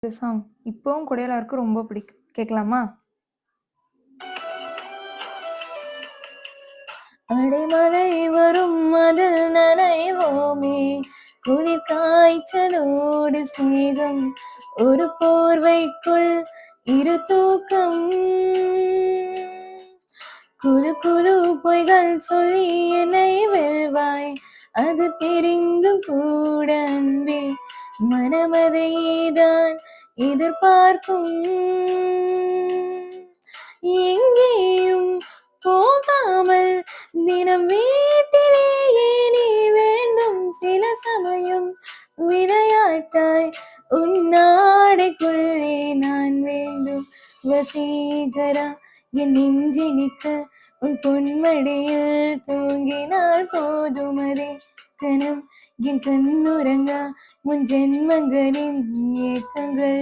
இந்த சாங் இப்பவும் கூட எல்லாருக்கும் ரொம்ப பிடிக்கும். கேட்கலாமா? அடைமழை வரும் அதில் நனைவோமே, குளிர் காய்ச்சலோடு சிநேகம், ஒரு போர்வைக்குள் இரு தூக்கம். குழு குழு பொய்கள் சொல்லி என்னை வெல்வாய், அது தெரிந்தும் கூட அன்பே மனமதையேதான் எதிர்பார்க்கும். எங்கேயும் போகாமல் தினம் வீட்டிலேயே நீ வேண்டும். சில சமயம் விளையாட்டாய் உன்னாடைக்குள்ளே நான் வேண்டும். வசீகரா என் நெஞ்சினிக்க உன் பொன்மடியில் தூங்கினால் போதுமதே கணம். என் கண்ணுறங்கா முன் ஜென்மங்களின் ஏக்கங்கள்